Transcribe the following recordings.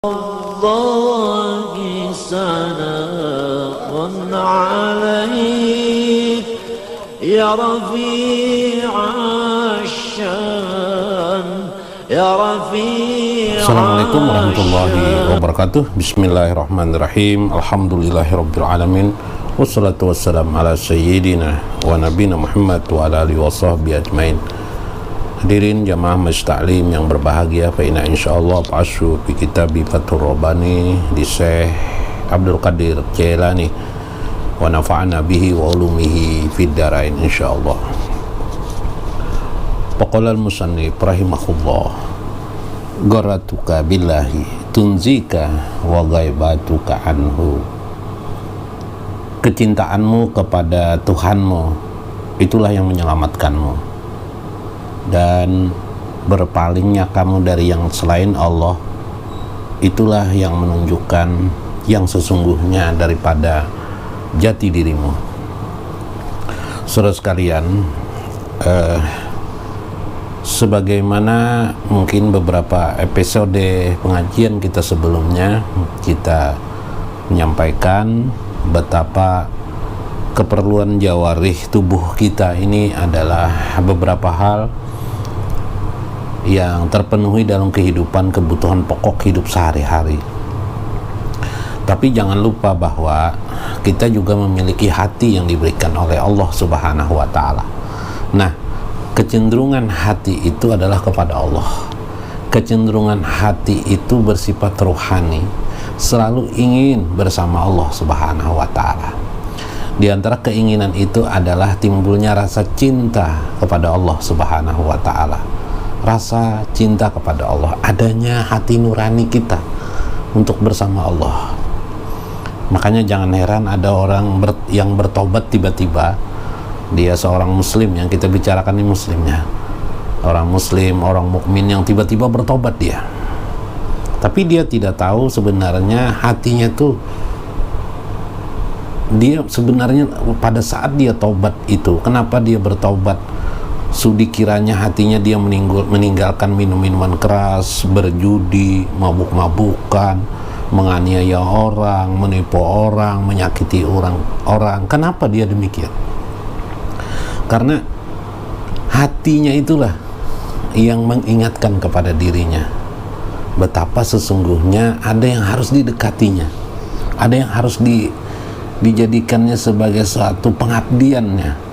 الله سلام عليك يا رفيع الشان يا رفيع. Assalamualaikum warahmatullahi wabarakatuh. Bismillahirrahmanirrahim. Alhamdulillahirabbil alamin. Wassalatu wassalamu ala sayyidina wa nabiyina Muhammad wa ala alihi washabbihi ajmain. Hadirin jamaah Masjid Ta'lim yang berbahagia, fa inna insyaallah ta'asyu bi kitabi Fathur Rabbani di Syekh Abdul Qadir Jailani wa nafa'ana bihi wa ulumihi fid dharain insyaallah. Faqala al-musannif rahimahullah, gharatuka billahi tunzika wa ghaibatuka anhu. Kecintaanmu kepada Tuhanmu itulah yang menyelamatkanmu, dan berpalingnya kamu dari yang selain Allah itulah yang menunjukkan yang sesungguhnya daripada jati dirimu. Saudara sekalian, sebagaimana mungkin beberapa episode pengajian kita sebelumnya kita menyampaikan betapa keperluan jawarih tubuh kita ini adalah beberapa hal yang terpenuhi dalam kehidupan kebutuhan pokok hidup sehari-hari. Tapi jangan lupa bahwa kita juga memiliki hati yang diberikan oleh Allah Subhanahu wa Ta'ala. Nah, kecenderungan hati itu adalah kepada Allah. Kecenderungan hati itu bersifat rohani, selalu ingin bersama Allah Subhanahu wa Ta'ala. Di antara keinginan itu adalah timbulnya rasa cinta kepada Allah Subhanahu wa Ta'ala. Rasa cinta kepada Allah, adanya hati nurani kita untuk bersama Allah. Makanya jangan heran ada orang yang bertobat tiba-tiba, dia seorang muslim, yang kita bicarakan ini muslimnya, orang muslim, orang mukmin yang tiba-tiba bertobat dia. Tapi dia tidak tahu sebenarnya hatinya tuh, dia sebenarnya pada saat dia tobat itu, kenapa dia bertobat? Sudi kiranya hatinya dia meninggalkan minum-minuman keras, berjudi, mabuk-mabukan, menganiaya orang, menipu orang, menyakiti orang. Kenapa dia demikian? Karena hatinya itulah yang mengingatkan kepada dirinya betapa sesungguhnya ada yang harus didekatinya, ada yang harus dijadikannya sebagai suatu pengabdiannya.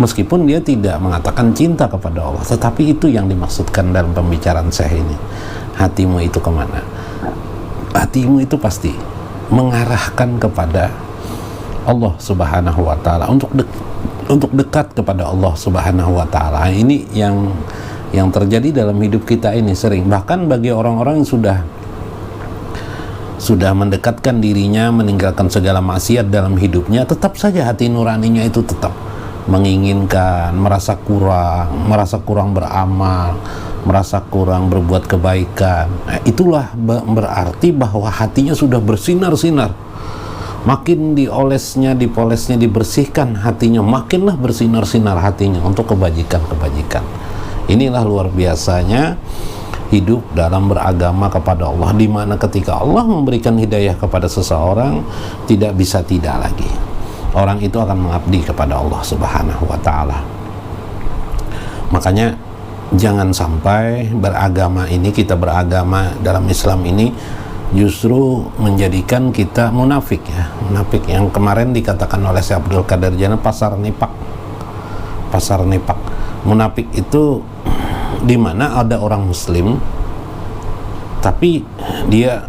Meskipun dia tidak mengatakan cinta kepada Allah, tetapi itu yang dimaksudkan dalam pembicaraan saya ini. Hatimu itu kemana? Hatimu itu pasti mengarahkan kepada Allah Subhanahu wa Ta'ala, untuk dekat kepada Allah Subhanahu wa Ta'ala. Ini yang terjadi dalam hidup kita ini sering. Bahkan bagi orang-orang yang sudah mendekatkan dirinya, meninggalkan segala maksiat dalam hidupnya, tetap saja hati nuraninya itu tetap menginginkan, merasa kurang beramal, merasa kurang berbuat kebaikan. Itulah berarti bahwa hatinya sudah bersinar-sinar. Makin diolesnya, dipolesnya, dibersihkan hatinya, makinlah bersinar-sinar hatinya untuk kebajikan-kebajikan. Inilah luar biasanya hidup dalam beragama kepada Allah, di mana ketika Allah memberikan hidayah kepada seseorang, tidak bisa tidak lagi. Orang itu akan mengabdi kepada Allah Subhanahu wa Ta'ala. Makanya jangan sampai kita beragama dalam Islam ini justru menjadikan kita munafik, ya. Munafik yang kemarin dikatakan oleh Syekh Abdul Qadir Jailani, pasar nipak. Munafik itu di mana ada orang muslim tapi dia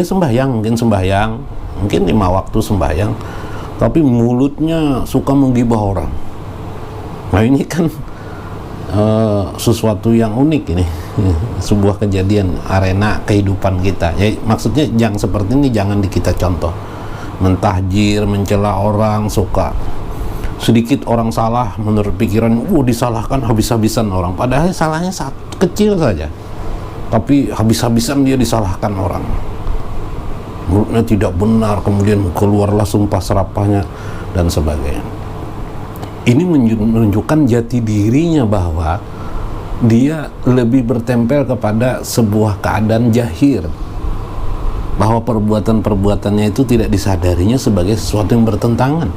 sembahyang, mungkin 5 waktu sembahyang, tapi mulutnya suka menggibah orang. Nah, ini kan sesuatu yang unik ini, sebuah kejadian arena kehidupan kita. Ya, maksudnya jangan seperti ini, jangan kita contoh. Mentahjir, mencela orang, suka sedikit orang salah, menurut pikiran disalahkan habis-habisan orang, padahal salahnya kecil saja, tapi habis-habisan dia disalahkan orang. Menurutnya tidak benar, kemudian keluarlah sumpah serapahnya dan sebagainya. Ini menunjukkan jati dirinya bahwa dia lebih bertempel kepada sebuah keadaan jahir, bahwa perbuatan-perbuatannya itu tidak disadarinya sebagai sesuatu yang bertentangan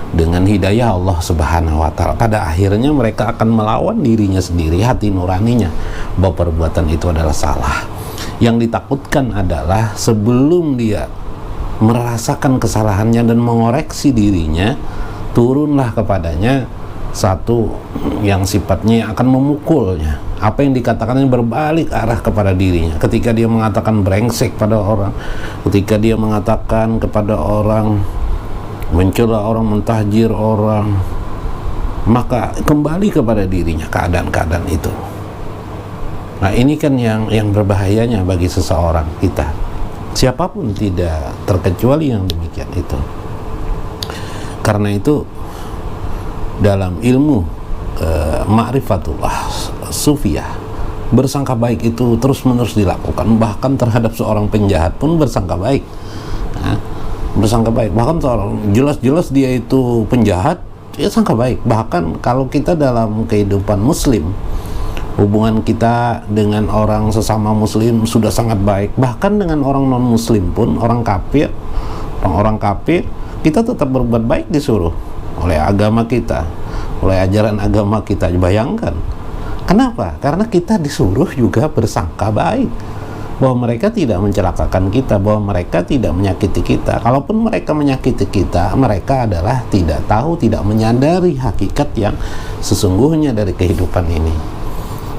dengan hidayah Allah Subhanahu wa Ta'ala. Pada akhirnya mereka akan melawan dirinya sendiri, hati nuraninya, bahwa perbuatan itu adalah salah. Yang ditakutkan adalah sebelum dia merasakan kesalahannya dan mengoreksi dirinya, turunlah kepadanya satu yang sifatnya akan memukulnya. Apa yang dikatakannya berbalik arah kepada dirinya. Ketika dia mengatakan brengsek pada orang, ketika dia mengatakan kepada orang, mencela orang, mentahjir orang, maka kembali kepada dirinya keadaan-keadaan itu. Nah, ini kan yang berbahayanya bagi seseorang kita. Siapapun tidak terkecuali yang demikian itu. Karena itu dalam ilmu ma'rifatullah sufiyah, bersangka baik itu terus-menerus dilakukan, bahkan terhadap seorang penjahat pun bersangka baik. Nah, bersangka baik, bahkan seorang jelas-jelas dia itu penjahat, ya sangka baik. Bahkan kalau kita dalam kehidupan muslim, hubungan kita dengan orang sesama muslim sudah sangat baik. Bahkan dengan orang non muslim pun, orang kafir, orang kafir, kita tetap berbuat baik disuruh oleh agama kita, oleh ajaran agama kita. Bayangkan, kenapa? Karena kita disuruh juga bersangka baik, bahwa mereka tidak mencelakakan kita, bahwa mereka tidak menyakiti kita. Kalaupun mereka menyakiti kita, mereka adalah tidak tahu, tidak menyadari hakikat yang sesungguhnya dari kehidupan ini.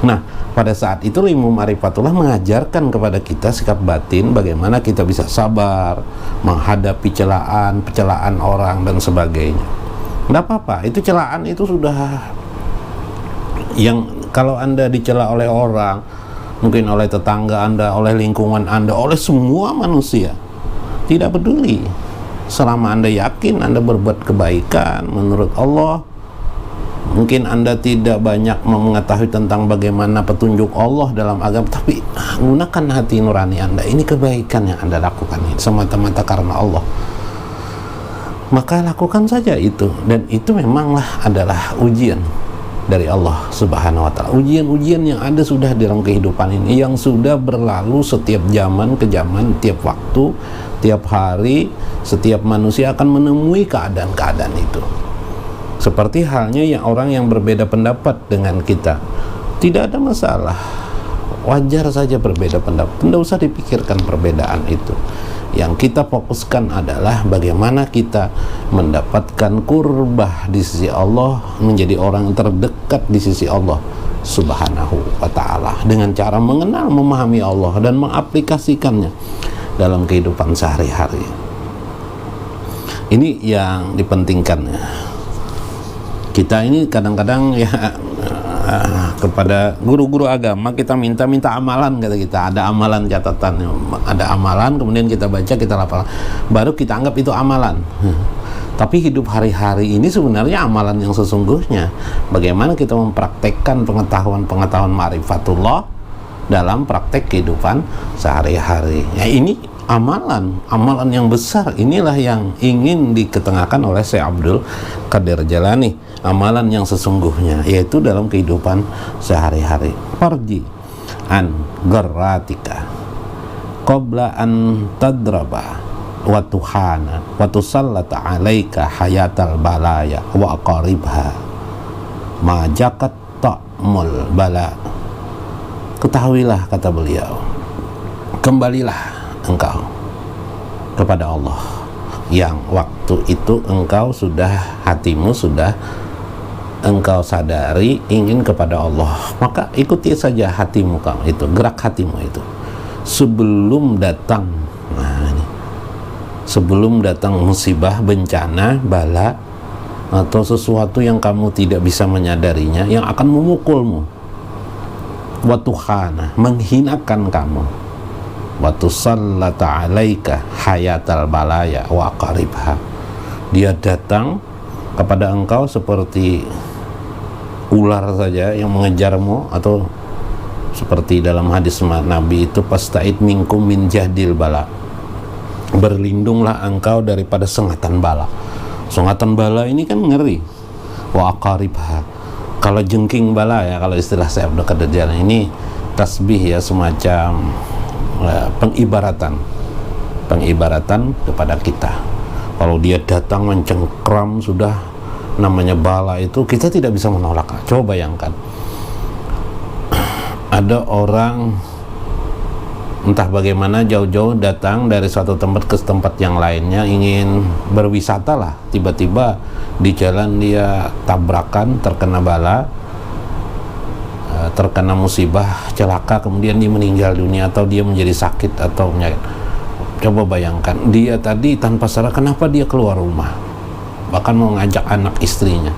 Nah, pada saat itu ilmu ma'rifatullah mengajarkan kepada kita sikap batin, bagaimana kita bisa sabar menghadapi celaan orang dan sebagainya. Tidak apa-apa, itu celaan itu sudah, yang kalau Anda dicela oleh orang, mungkin oleh tetangga Anda, oleh lingkungan Anda, oleh semua manusia, tidak peduli, selama Anda yakin Anda berbuat kebaikan menurut Allah. Mungkin Anda tidak banyak mengetahui tentang bagaimana petunjuk Allah dalam agama, tapi gunakan hati nurani Anda. Ini kebaikan yang Anda lakukan ini semata-mata karena Allah, maka lakukan saja itu. Dan itu memanglah adalah ujian dari Allah Subhanahu wa Ta'ala, ujian-ujian yang ada sudah dalam kehidupan ini, yang sudah berlalu setiap zaman ke zaman, tiap waktu, tiap hari, setiap manusia akan menemui keadaan-keadaan itu. Seperti halnya yang orang yang berbeda pendapat dengan kita, tidak ada masalah, wajar saja berbeda pendapat, tidak usah dipikirkan perbedaan itu. Yang kita fokuskan adalah bagaimana kita mendapatkan kurbah di sisi Allah, menjadi orang yang terdekat di sisi Allah Subhanahu wa Ta'ala, dengan cara mengenal, memahami Allah dan mengaplikasikannya dalam kehidupan sehari-hari. Ini yang dipentingkan. Kita ini kadang-kadang ya kepada guru-guru agama kita minta amalan, kata kita, ada amalan catatan, ada amalan, kemudian kita baca, kita lapor, baru kita anggap itu amalan. Tapi hidup hari-hari ini sebenarnya amalan yang sesungguhnya, bagaimana kita mempraktekkan pengetahuan ma'rifatullah dalam praktek kehidupan sehari-hari. Ya, ini amalan yang besar, inilah yang ingin diketengahkan oleh Syekh Abdul Qadir Jalani, amalan yang sesungguhnya, yaitu dalam kehidupan sehari-hari. Farji an garratika qabla an tadraba wa tuhana wa tusallata alaika hayatal balaya wa aqaribha ma jakat ta'mul bala. Ketahuilah, kata beliau, kembalilah engkau kepada Allah yang waktu itu engkau sudah, hatimu sudah engkau sadari ingin kepada Allah, maka ikuti saja hatimu kamu itu, gerak hatimu itu sebelum datang, sebelum datang musibah, bencana, bala atau sesuatu yang kamu tidak bisa menyadarinya, yang akan memukulmu, watuhana, menghinakan kamu, watusallata alaika hayatal balaya wa qaribha, dia datang kepada engkau seperti ular saja yang mengejarmu, atau seperti dalam hadis Nabi itu, pasta'id minkum min jahdil bala, berlindunglah engkau daripada sengatan bala. Sengatan bala ini kan ngeri. Wa aqaribha, Kalau jengking bala ya, kalau istilah saya Abdul Qadir Jailani ini tasbih ya, semacam pengibaratan kepada kita. Kalau dia datang mencengkram, sudah namanya bala itu, kita tidak bisa menolak. Coba bayangkan, ada orang entah bagaimana jauh-jauh datang dari suatu tempat ke tempat yang lainnya, ingin berwisata lah, tiba-tiba di jalan dia tabrakan, terkena bala, terkena musibah, celaka, kemudian dia meninggal dunia atau dia menjadi sakit atau penyakit. Coba bayangkan, dia tadi tanpa sadar kenapa dia keluar rumah, bahkan mau ngajak anak istrinya,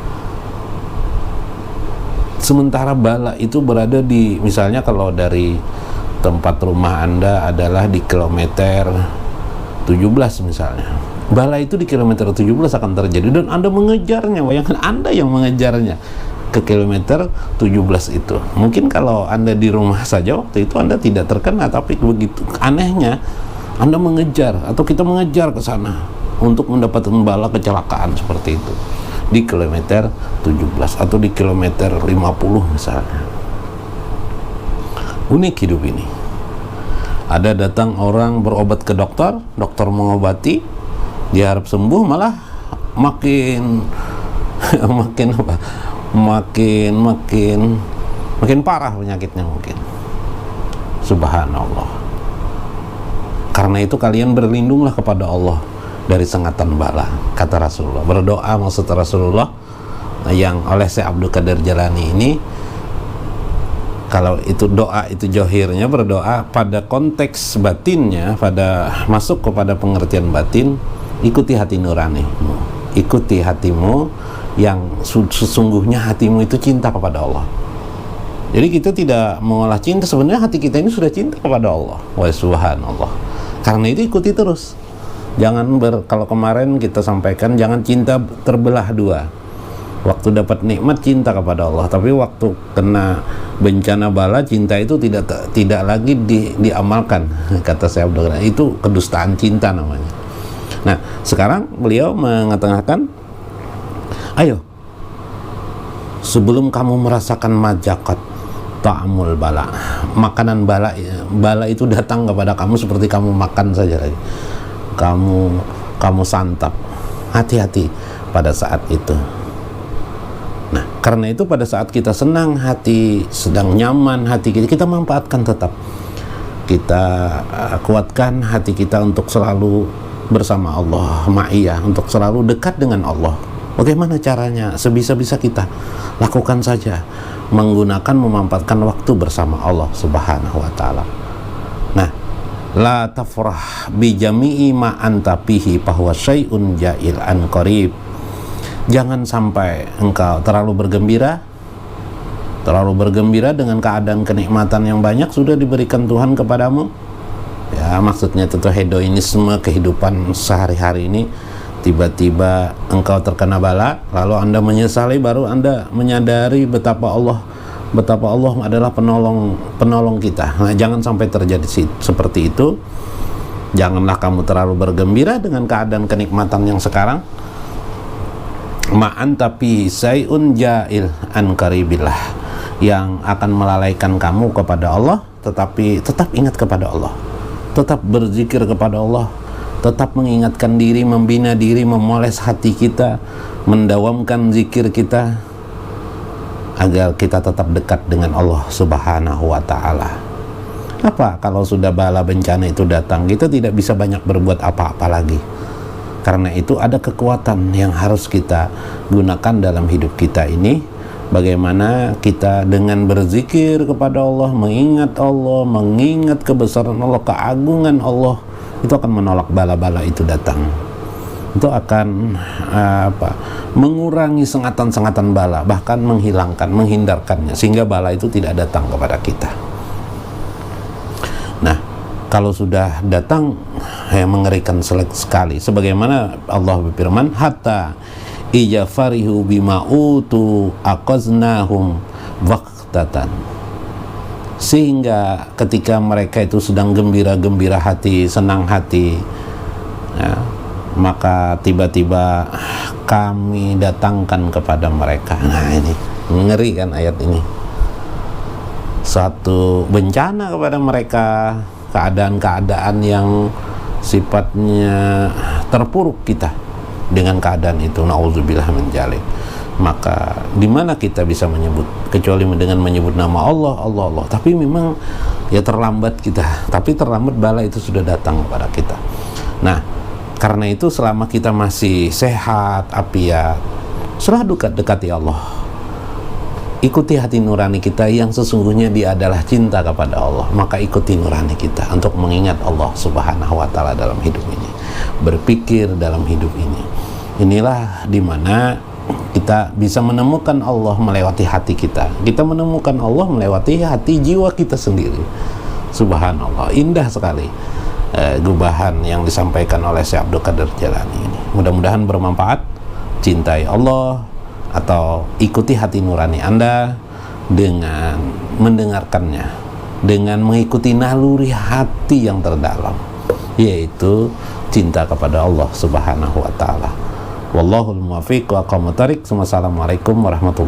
sementara bala itu berada di, misalnya kalau dari tempat rumah Anda adalah di kilometer 17 misalnya, bala itu di kilometer 17 akan terjadi dan Anda mengejarnya. Bayangkan Anda yang mengejarnya ke kilometer 17 itu. Mungkin kalau Anda di rumah saja waktu itu Anda tidak terkena, tapi begitu anehnya Anda mengejar atau kita mengejar ke sana untuk mendapatkan bala kecelakaan seperti itu di kilometer 17 atau di kilometer 50 misalnya. Unik hidup ini. Ada datang orang berobat ke dokter, dokter mengobati, dia harap sembuh, malah makin makin parah penyakitnya mungkin. Subhanallah. Karena itu kalian berlindunglah kepada Allah dari sengatan bala, kata Rasulullah. Berdoa maksud Rasulullah yang oleh Syekh Abdul Qadir Jailani ini, kalau itu doa itu johirnya berdoa, pada konteks batinnya, pada masuk kepada pengertian batin, ikuti hati nuranimu, ikuti hatimu yang sesungguhnya hatimu itu cinta kepada Allah. Jadi kita tidak mengolah cinta, sebenarnya hati kita ini sudah cinta kepada Allah. Wa subhanallah. Karena itu ikuti terus. Jangan kalau kemarin kita sampaikan, jangan cinta terbelah dua. Waktu dapat nikmat cinta kepada Allah, tapi waktu kena bencana bala cinta itu tidak lagi diamalkan, kata saya Abdul Qadir. Itu kedustaan cinta namanya. Nah, sekarang beliau mengatakan, ayo sebelum kamu merasakan majakat ta'amul bala, makanan bala itu datang kepada kamu seperti kamu makan saja lagi, kamu santap, hati-hati pada saat itu. Nah, karena itu pada saat kita senang hati, sedang nyaman hati kita manfaatkan tetap. Kita kuatkan hati kita untuk selalu bersama Allah, ma'iyah, untuk selalu dekat dengan Allah. Bagaimana caranya? Sebisa-bisa kita lakukan saja, menggunakan, memanfaatkan waktu bersama Allah Subhanahu wa ta'ala. Nah, la tafrah bi jami'i ma anta fihi fahuwa syai'un ja'il an qarib. Jangan sampai engkau terlalu bergembira dengan keadaan kenikmatan yang banyak sudah diberikan Tuhan kepadamu. Ya, maksudnya tentu hedonisme kehidupan sehari-hari ini. Tiba-tiba engkau terkena bala, lalu Anda menyesali, baru Anda menyadari betapa Allah adalah penolong kita. Nah, jangan sampai terjadi seperti itu. Janganlah kamu terlalu bergembira dengan keadaan kenikmatan yang sekarang. Ma'an tapi sayun ja'il an qaribillah, yang akan melalaikan kamu kepada Allah, tetapi tetap ingat kepada Allah, tetap berzikir kepada Allah, tetap mengingatkan diri, membina diri, memoles hati kita, mendawamkan zikir kita agar kita tetap dekat dengan Allah Subhanahu wa ta'ala. Apa kalau sudah bala bencana itu datang, kita tidak bisa banyak berbuat apa-apa lagi. Karena itu ada kekuatan yang harus kita gunakan dalam hidup kita ini. Bagaimana kita dengan berzikir kepada Allah, mengingat kebesaran Allah, keagungan Allah, itu akan menolak bala-bala itu datang. Itu akan mengurangi sengatan-sengatan bala, bahkan menghindarkannya, sehingga bala itu tidak datang kepada kita. Nah, kalau sudah datang, mengerikan sekali. Sebagaimana Allah berfirman, hatta ija farihu bima utu aqaznahum waqtatan. Sehingga ketika mereka itu sedang gembira-gembira hati, senang hati, ya, maka tiba-tiba kami datangkan kepada mereka. Nah, ini Ngeri kan ayat ini, satu bencana kepada mereka, keadaan-keadaan yang sifatnya terpuruk kita dengan keadaan itu, na'udzubillah min dzalik. Maka di mana kita bisa menyebut kecuali dengan menyebut nama Allah, Allah, Allah. Tapi memang ya terlambat kita, tapi terlambat bala itu sudah datang kepada kita. Nah, karena itu selama kita masih sehat, afiat, selalu dekati Allah. Ikuti hati nurani kita yang sesungguhnya dia adalah cinta kepada Allah. Maka ikuti nurani kita untuk mengingat Allah Subhanahu wa Ta'ala dalam hidup ini, berpikir dalam hidup ini. Inilah dimana kita bisa menemukan Allah melewati hati kita. Kita menemukan Allah melewati hati jiwa kita sendiri. Subhanallah, indah sekali gubahan yang disampaikan oleh Syekh Abdul Qadir Jailani ini. Mudah-mudahan bermanfaat. Cintai Allah atau ikuti hati nurani Anda dengan mendengarkannya, dengan mengikuti naluri hati yang terdalam, yaitu cinta kepada Allah Subhanahu wa Ta'ala. Wallahul muwaffiq wa aqwamut thariq. Wassalamualaikum warahmatullahi